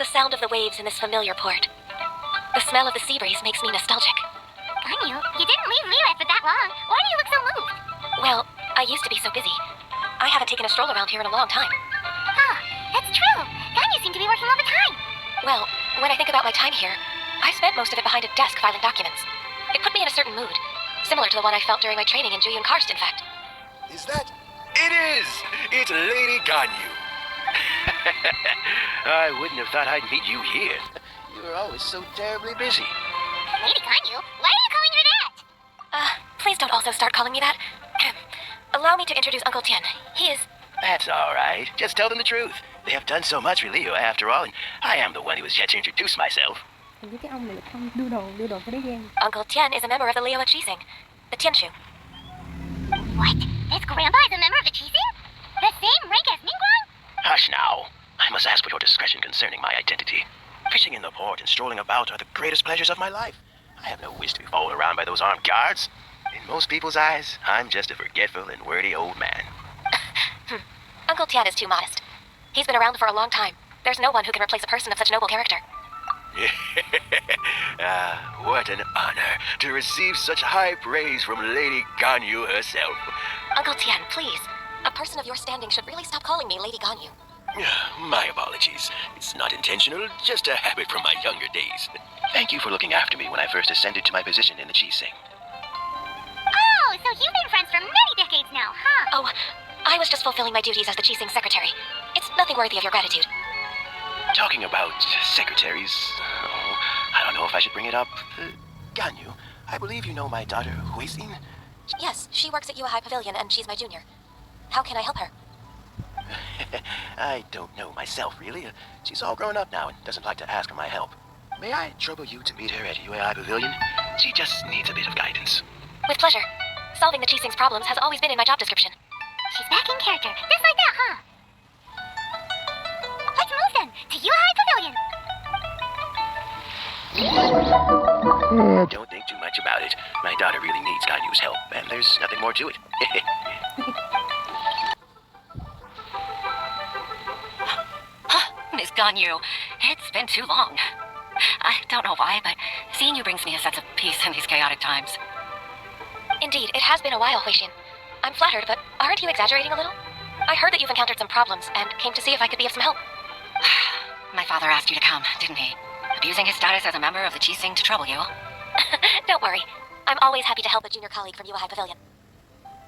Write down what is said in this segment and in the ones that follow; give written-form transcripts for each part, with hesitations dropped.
The sound of the waves in this familiar port. The smell of the sea breeze makes me nostalgic. Ganyu, you didn't leave Lila for that long. Why do you look so moved? Well, I used to be so busy. I haven't taken a stroll around here in a long time. Huh, that's true. Ganyu seemed to be working all the time. Well, when I think about my time here, I spent most of it behind a desk filing documents. It put me in a certain mood, similar to the one I felt during my training in Juyun Karst, in fact. Is that? It is! It's Lady Ganyu. I wouldn't have thought I'd meet you here. You were always so terribly busy. Lady Ganyu? Why are you calling her that? Please don't also start calling me that. Allow me to introduce Uncle Tian. He is... That's all right. Just tell them the truth. They have done so much for Leo after all, and I am the one who has yet to introduce myself. Mình biết cái ông này là con đưa đồ cái đấy ghen. Uncle Tian is a member of the Leo Chising, the Tianshu. What? This grandpa is a member of the Chising? The same rank as Ningguang? Hush now. I must ask for your discretion concerning my identity. Fishing in the port and strolling about are the greatest pleasures of my life. I have no wish to be followed around by those armed guards. In most people's eyes, I'm just a forgetful and wordy old man. Uncle Tian is too modest. He's been around for a long time. There's no one who can replace a person of such noble character. What an honor to receive such high praise from Lady Ganyu herself. Uncle Tian, please. A person of your standing should really stop calling me Lady Ganyu. My apologies. It's not intentional, just a habit from my younger days. Thank you for looking after me when I first ascended to my position in the Chising. Oh, so you've been friends for many decades now, huh? Oh, I was just fulfilling my duties as the Chising secretary. It's nothing worthy of your gratitude. Talking about secretaries, I don't know if I should bring it up. Ganyu, I believe you know my daughter, Huixin? Yes, she works at Yua High Pavilion and she's my junior. How can I help her? I don't know myself, really. She's all grown up now and doesn't like to ask for my help. May I trouble you to meet her at Yua High Pavilion? She just needs a bit of guidance. With pleasure. Solving the Chising's problems has always been in my job description. She's back in character, just like that, huh? Let's move then, to Yua High Pavilion. Don't think too much about it. My daughter really needs Ganyu's help, and there's nothing more to it. Miss Ganyu, it's been too long. I don't know why, but seeing you brings me a sense of peace in these chaotic times. Indeed, it has been a while, Huixin. I'm flattered, but aren't you exaggerating a little? I heard that you've encountered some problems and came to see if I could be of some help. My father asked you to come, didn't he? Abusing his status as a member of the Chising to trouble you. Don't worry. I'm always happy to help a junior colleague from Yua High Pavilion.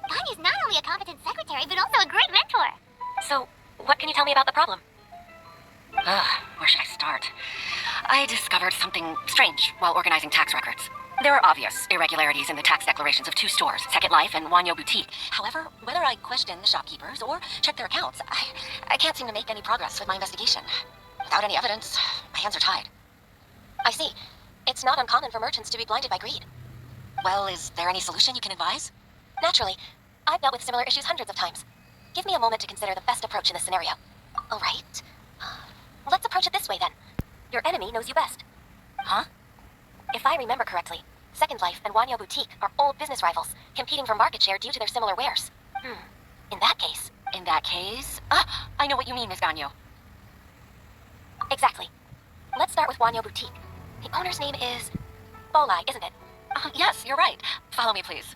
Ganyu's not only a competent secretary, but also a great mentor. So, what can you tell me about the problem? Where should I start? I discovered something strange while organizing tax records. There are obvious irregularities in the tax declarations of two stores, Second Life and Wanyo Boutique. However, whether I question the shopkeepers or check their accounts, I can't seem to make any progress with my investigation. Without any evidence, my hands are tied. I see. It's not uncommon for merchants to be blinded by greed. Well, is there any solution you can advise? Naturally. I've dealt with similar issues hundreds of times. Give me a moment to consider the best approach in this scenario. All right. Let's approach it this way, then. Your enemy knows you best. Huh? If I remember correctly, Second Life and Wanyo Boutique are old business rivals, competing for market share due to their similar wares. In that case... I know what you mean, Miss Ganyu. Exactly. Let's start with Wanyo Boutique. The owner's name is... Bolai, isn't it? Yes, you're right. Follow me, please.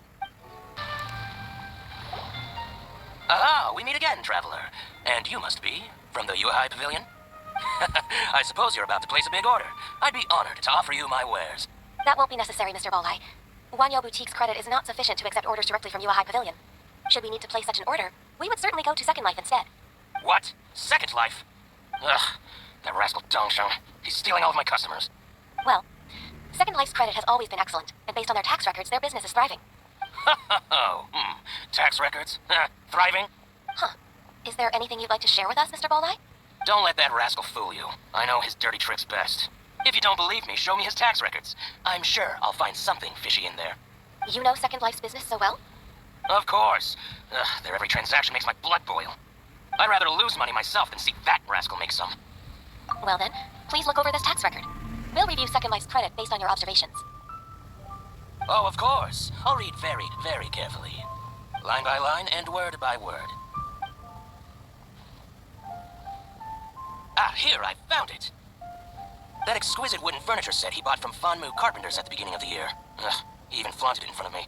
Ah, we meet again, traveler. And you must be from the Yua High Pavilion? I suppose you're about to place a big order. I'd be honored to offer you my wares. That won't be necessary, Mr. Bolai. Wanyo Boutique's credit is not sufficient to accept orders directly from Yua High Pavilion. Should we need to place such an order, we would certainly go to Second Life instead. What? Second Life? Ugh, that rascal Dongsheng. He's stealing all of my customers. Well, Second Life's credit has always been excellent, and based on their tax records, their business is thriving. Tax records? Thriving? Huh. Is there anything you'd like to share with us, Mr. Bolai? Don't let that rascal fool you. I know his dirty tricks best. If you don't believe me, show me his tax records. I'm sure I'll find something fishy in there. You know Second Life's business so well? Of course. Their every transaction makes my blood boil. I'd rather lose money myself than see that rascal make some. Well then, please look over this tax record. We'll review Second Life's credit based on your observations. Oh, of course. I'll read very, very carefully. Line by line and word by word. Ah, here, I found it. That exquisite wooden furniture set he bought from Fanmu Carpenters at the beginning of the year. Ugh, he even flaunted it in front of me.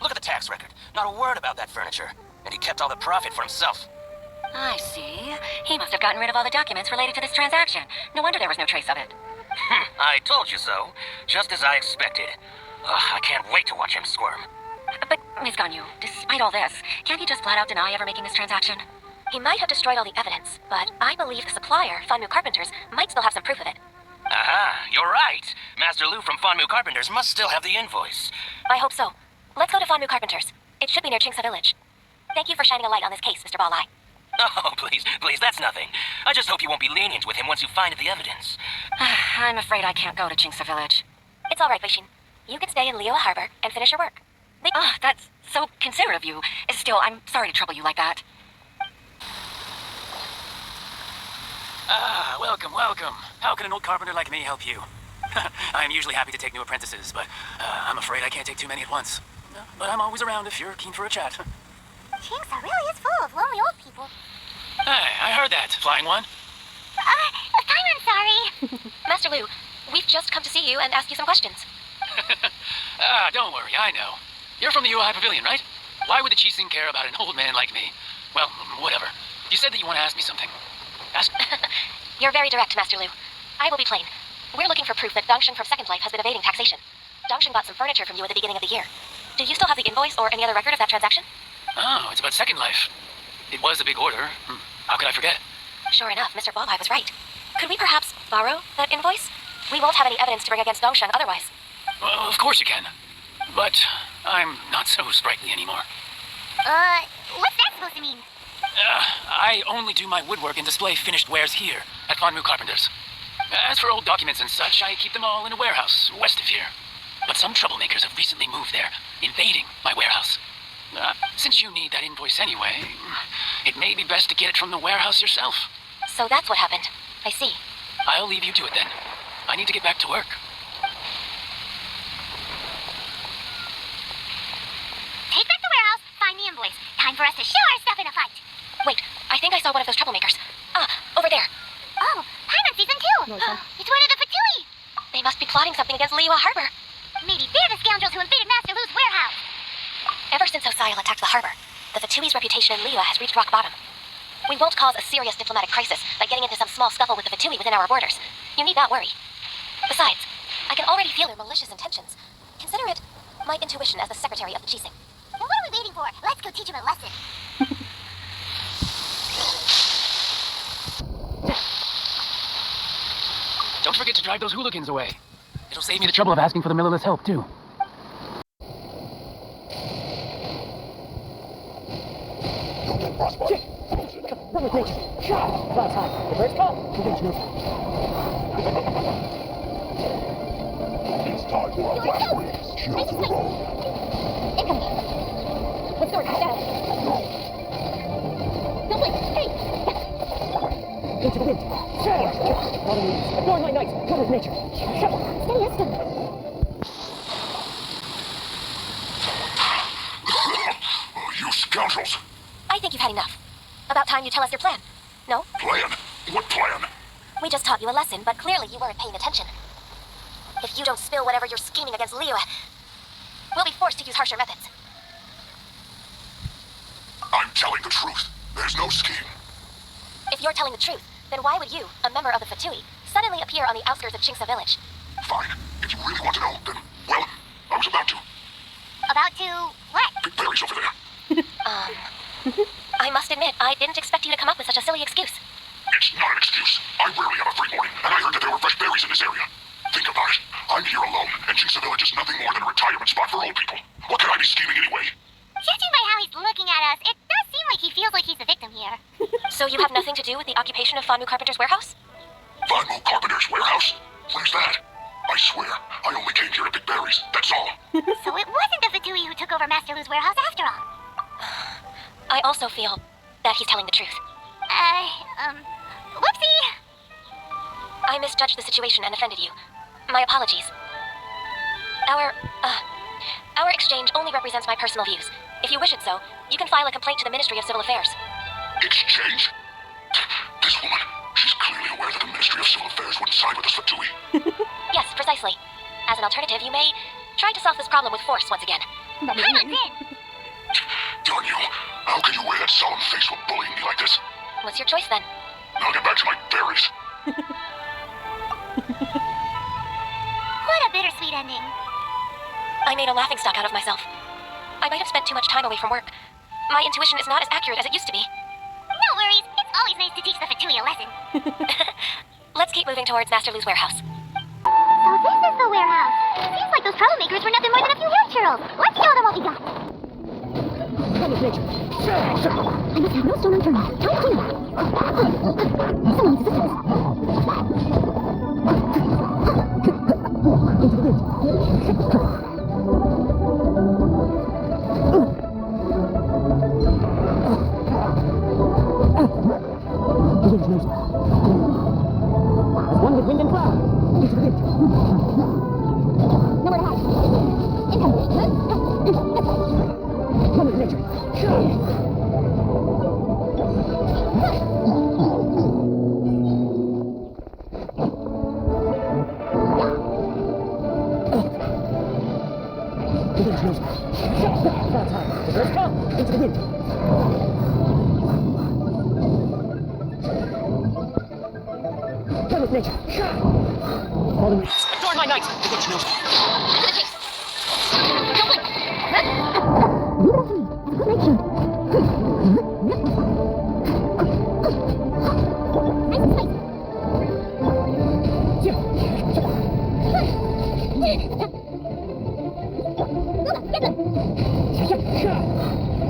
Look at the tax record. Not a word about that furniture. And he kept all the profit for himself. I see. He must have gotten rid of all the documents related to this transaction. No wonder there was no trace of it. I told you so. Just as I expected. Ugh, I can't wait to watch him squirm. But, Ms. Ganyu, despite all this, can't he just flat out deny ever making this transaction? He might have destroyed all the evidence, but I believe the supplier, Fanmu Carpenters, might still have some proof of it. Aha, you're right. Master Liu from Fanmu Carpenters must still have the invoice. I hope so. Let's go to Fanmu Carpenters. It should be near Chingsa Village. Thank you for shining a light on this case, Mr. Balai. Oh, please, that's nothing. I just hope you won't be lenient with him once you find the evidence. I'm afraid I can't go to Chingsa Village. It's all right, Wei Xin. You can stay in Liyue Harbor and finish your work. That's so considerate of you. Still, I'm sorry to trouble you like that. Welcome. How can an old carpenter like me help you? I am usually happy to take new apprentices, but I'm afraid I can't take too many at once. But I'm always around if you're keen for a chat. Chingsa really is full of lonely old people. Hey, I heard that, Flying One. I'm sorry. Master Liu, we've just come to see you and ask you some questions. Don't worry, I know. You're from the UI Pavilion, right? Why would the Qixing care about an old man like me? Well, whatever. You said that you want to ask me something. Ask. You're very direct, Master Liu. I will be plain. We're looking for proof that Dongsheng from Second Life has been evading taxation. Dongsheng bought some furniture from you at the beginning of the year. Do you still have the invoice or any other record of that transaction? Oh, it's about Second Life. It was a big order. How could I forget? Sure enough, Mr. Balai was right. Could we perhaps borrow that invoice? We won't have any evidence to bring against Dongsheng otherwise. Well, of course you can. But I'm not so sprightly anymore. What's that supposed to mean? I only do my woodwork and display finished wares here at Fanmu Carpenters. As for old documents and such, I keep them all in a warehouse west of here. But some troublemakers have recently moved there, invading my warehouse. Since you need that invoice anyway, it may be best to get it from the warehouse yourself. So that's what happened. I see. I'll leave you to it then. I need to get back to work. Take back the warehouse, find the invoice. Time for us to show our stuff in a fight. Wait, I think I saw one of those troublemakers. Over there. Oh, Paimon Season 2! No, sir. It's one of the Fatui! They must be plotting something against Liyue Harbor. Maybe they're the scoundrels who invaded Master Lu's warehouse. Ever since Osial attacked the harbor, the Fatui's reputation in Liyue has reached rock bottom. We won't cause a serious diplomatic crisis by getting into some small scuffle with the Fatui within our borders. You need not worry. Besides, I can already feel their malicious intentions. Consider it my intuition as the secretary of the Qixing. Then what are we waiting for? Let's go teach him a lesson. Don't forget to drive those hooligans away. It'll save me the trouble of asking for the millerless help, too. It's time for our flash freeze. Shields to the road. Let's start down. No, wait, hey! Into the wind. Not only ignoring my night, go with nature. Stay instant. You scoundrels! I think you've had enough. About time you tell us your plan. No? Plan? What plan? We just taught you a lesson, but clearly you weren't paying attention. If you don't spill whatever you're scheming against Liyue, we'll be forced to use harsher methods. I'm telling the truth. There's no scheme. If you're telling the truth, then why would you, a member of the Fatui, suddenly appear on the outskirts of Chingsa Village? Fine. If you really want to know, then, well, I was about to. About to what? Big Barry's over there. I must admit, I didn't expect you to come up with such a silly excuse. It's not an excuse. I rarely have a free morning, and I heard that there were fresh berries in this area. Think about it. I'm here alone, and Chingsa Village is nothing more than a retirement spot for old people. What could I be scheming anyway? Judging by how he's looking at us, it does seem like he feels like he's the victim here. So you have nothing to do with the occupation of Fanmu Carpenter's warehouse? Fanmu Carpenter's warehouse? Where's that? I swear, I only came here to pick berries, that's all. So it wasn't the Fatui who took over Master Lu's warehouse after all. I also feel that he's telling the truth. Whoopsie! I misjudged the situation and offended you. My apologies. Our exchange only represents my personal views. If you wish it so, you can file a complaint to the Ministry of Civil Affairs. Exchange? This woman, she's clearly aware that the Ministry of Civil Affairs wouldn't side with us Fatui. nicely. As an alternative, you may try to solve this problem with force once again. Đọc được I'm cái on gì? in. Darn you. How can you wear that solemn face while bullying me like this? What's your choice then? I'll get back to my berries. What a bittersweet ending. I made a laughingstock out of myself. I might have spent too much time away from work. My intuition is not as accurate as it used to be. No worries. It's always nice to teach the Fatui a lesson. Let's keep moving towards Master Lu's warehouse. So this is the warehouse. Seems like those troublemakers were nothing more than a few hair churls. Let's show them what we got. I must have no stone unturned. How do you do that? Someone needs assistance. As one with wind and cloud. Into the wind. Nowhere to hide. One with nature. The wind knows me. Cloud's high. The birds come. Into the wind. One with nature. Falling leaves. Adorn my night. The witch knows me.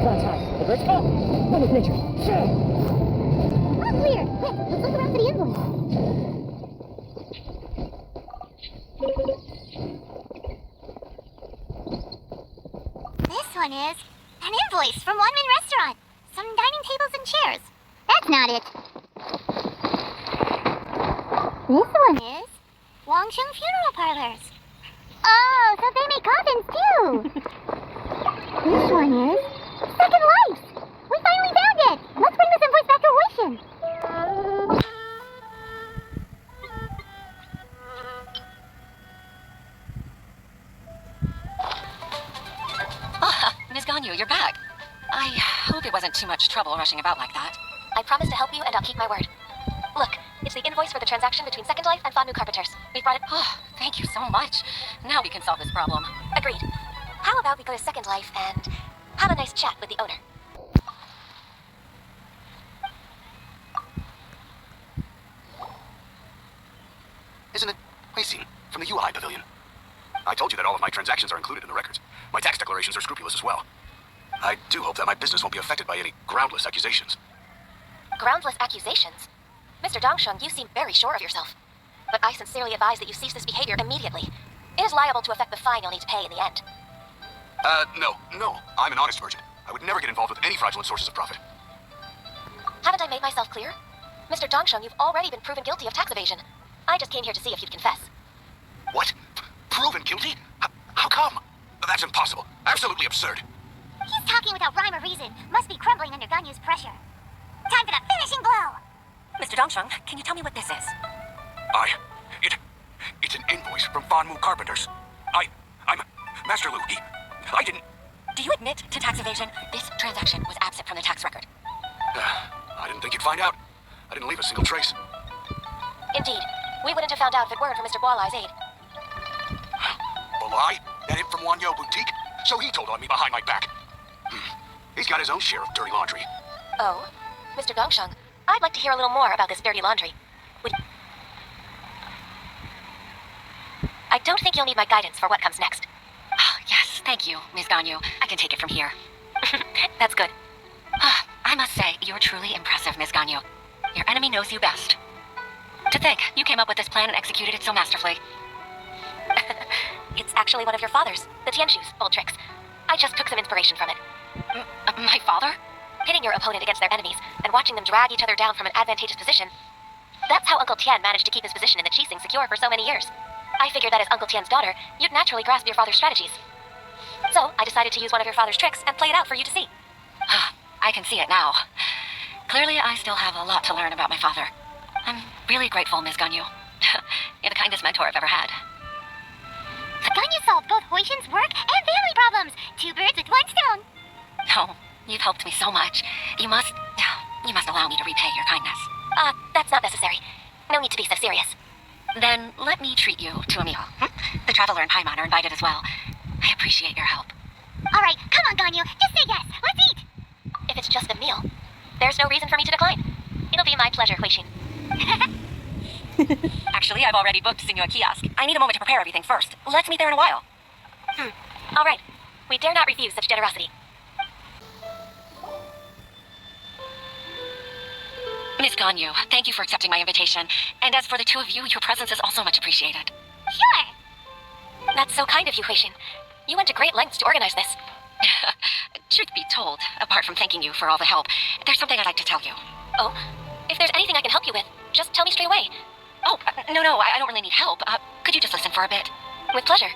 Clouds high. The birds come. One with nature. All clear. Quick, let's look around for the invoice. This one is an invoice from One Min Restaurant. Some dining tables and chairs. That's not it. This one is Wangcheng Funeral Parlors. Oh, so they make coffins too. This one is Second Life. We finally found it. Let's bring this invoice back to fruition. Ah, Ms. Ganyu, you're back. I hope it wasn't too much trouble rushing about like that. I promise to help you, and I'll keep my word. Look, it's the invoice for the transaction between Second Life and Fanmu Carpenters. We brought it. Oh, thank you so much. Now we can solve this problem. Agreed. How about we go to Second Life and have a nice chat with the owner? Isn't it? Wei from the UI Pavilion. I told you that all of my transactions are included in the records. My tax declarations are scrupulous as well. I do hope that my business won't be affected by any groundless accusations. Groundless accusations? Mr. Dongsheng, you seem very sure of yourself. But I sincerely advise that you cease this behavior immediately. It is liable to affect the fine you'll need to pay in the end. No. I'm an honest merchant. I would never get involved with any fraudulent sources of profit. Haven't I made myself clear? Mr. Dongsheng, you've already been proven guilty of tax evasion. I just came here to see if you'd confess. What? Proven guilty? How come? That's impossible. Absolutely absurd. He's talking without rhyme or reason. Must be crumbling under Ganyu's pressure. Time for the finishing blow. Mr. Dongsheng, can you tell me what this is? It's an invoice from Fanmu Carpenters. I'm Master Lu. I didn't... Do you admit to tax evasion? This transaction was absent from the tax record. I didn't think you'd find out. I didn't leave a single trace. Indeed. We wouldn't have found out if it weren't for Mr. Gualai's aid. Balai? That imp from Wanyo Boutique? So he told on me behind my back. He's got his own share of dirty laundry. Oh? Mr. Dongsheng, I'd like to hear a little more about this dirty laundry. I don't think you'll need my guidance for what comes next. Oh, yes, thank you, Ms. Ganyu. I can take it from here. That's good. I must say, you're truly impressive, Ms. Ganyu. Your enemy knows you best. To think, you came up with this plan and executed it so masterfully. It's actually one of your father's, the Tianshu's old tricks. I just took some inspiration from it. My father? Pitting your opponent against their enemies and watching them drag each other down from an advantageous position. That's how Uncle Tian managed to keep his position in the Qixing secure for so many years. I figured that as Uncle Tian's daughter, you'd naturally grasp your father's strategies. So, I decided to use one of your father's tricks and play it out for you to see. I can see it now. Clearly, I still have a lot to learn about my father. I'm really grateful, Ms. Ganyu. You're the kindest mentor I've ever had. Ganyu solved both Huishin's work and family problems. 2 birds with 1 stone. Oh, you've helped me so much. You must allow me to repay your kindness. That's not necessary. No need to be so serious. Then let me treat you to a meal. The Traveler and Paimon are invited as well. I appreciate your help. Alright, come on, Ganyu. Just say yes. Let's eat. If it's just a meal, there's no reason for me to decline. It'll be my pleasure, Huixin. Actually, I've already booked Senua Kiosk. I need a moment to prepare everything first. Let's meet there in a while. All right. We dare not refuse such generosity. Miss Ganyu, thank you for accepting my invitation. And as for the two of you, your presence is also much appreciated. Sure. That's so kind of you, Huixin. You went to great lengths to organize this. Truth be told, apart from thanking you for all the help, there's something I'd like to tell you. Oh? If there's anything I can help you with, just tell me straight away. Oh, no, I don't really need help. Could you just listen for a bit? With pleasure.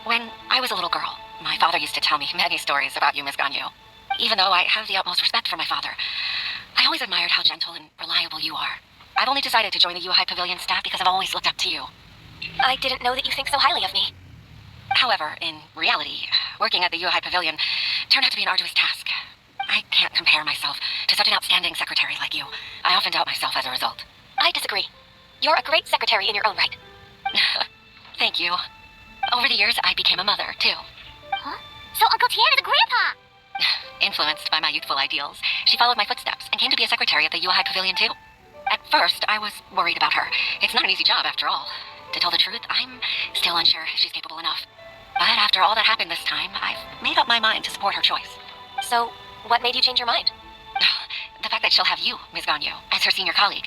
When I was a little girl, my father used to tell me many stories about you, Miss Ganyu. Even though I have the utmost respect for my father, I always admired how gentle and reliable you are. I've only decided to join the Yuhai Pavilion staff because I've always looked up to you. I didn't know that you think so highly of me. However, in reality, working at the Yuhai Pavilion turned out to be an arduous task. I can't compare myself to such an outstanding secretary like you. I often doubt myself as a result. I disagree. You're a great secretary in your own right. Thank you. Over the years, I became a mother, too. Huh? So Uncle Tian is a grandpa! Influenced by my youthful ideals, she followed my footsteps and came to be a secretary at the Yuhai Pavilion, too. At first, I was worried about her. It's not an easy job, after all. To tell the truth, I'm still unsure if she's capable enough. But after all that happened this time, I've made up my mind to support her choice. So, what made you change your mind? The fact that she'll have you, Ms. Ganyu, as her senior colleague.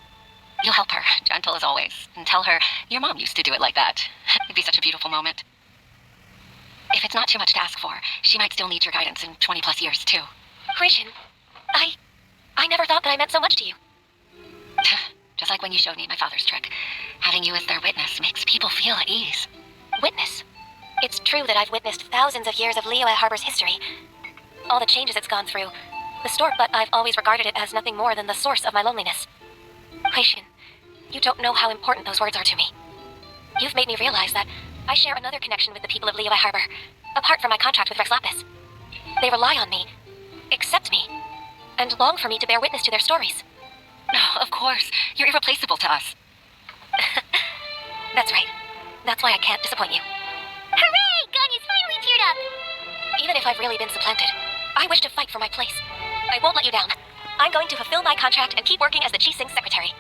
You'll help her, gentle as always, and tell her your mom used to do it like that. It'd be such a beautiful moment. If it's not too much to ask for, she might still need your guidance in 20+ years, too. Huixin, I never thought that I meant so much to you. Just like when you showed me my father's trick. Having you as their witness makes people feel at ease. Witness? It's true that I've witnessed thousands of years of Liyue Harbor's history. All the changes it's gone through. The store, but I've always regarded it as nothing more than the source of my loneliness. Huixin, you don't know how important those words are to me. You've made me realize that I share another connection with the people of Liyue Harbor, apart from my contract with Rex Lapis. They rely on me, accept me, and long for me to bear witness to their stories. No, of course. You're irreplaceable to us. That's right. That's why I can't disappoint you. Hooray! Ganyu's finally cheered up! Even if I've really been supplanted, I wish to fight for my place. I won't let you down. I'm going to fulfill my contract and keep working as the Qixing's secretary.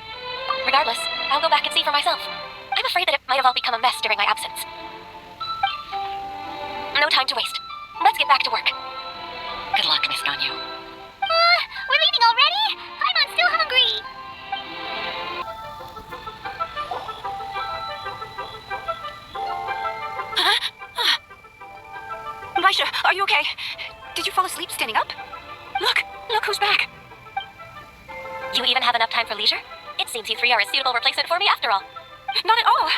Regardless, I'll go back and see for myself. I'm afraid that it might have all become a mess during my absence. No time to waste. Let's get back to work. Good luck, Miss Ganyu. We're leaving already? I'm still hungry. Maisha, are you okay? Did you fall asleep standing up? Look who's back. You even have enough time for leisure? It seems you three are a suitable replacement for me after all. Not at all.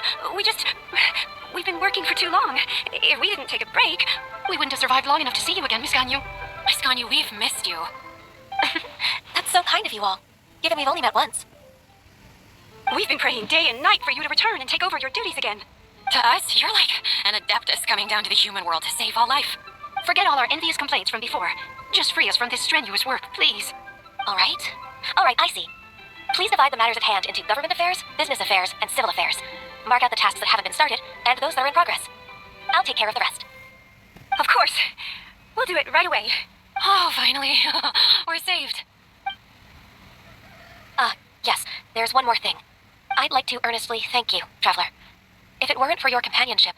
We've been working for too long. If we didn't take a break, we wouldn't have survived long enough to see you again, Miss Ganyu. Miss Ganyu, we've missed you. That's so kind of you all, given we've only met once. We've been praying day and night for you to return and take over your duties again. To us, you're like an adeptus coming down to the human world to save all life. Forget all our envious complaints from before. Just free us from this strenuous work, please. All right, I see. Please divide the matters at hand into government affairs, business affairs, and civil affairs. Mark out the tasks that haven't been started, and those that are in progress. I'll take care of the rest. Of course. We'll do it right away. Oh, finally. We're saved. Yes, there's one more thing. I'd like to earnestly thank you, Traveler. If it weren't for your companionship,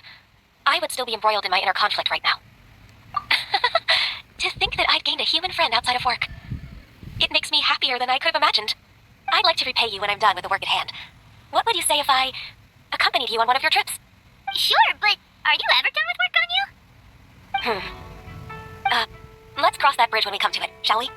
I would still be embroiled in my inner conflict right now. To think that I'd gained a human friend outside of work. It makes me happier than I could have imagined. I'd like to repay you when I'm done with the work at hand. What would you say if I accompanied you on one of your trips? Sure, but are you ever done with work, Ganyu? Let's cross that bridge when we come to it, shall we?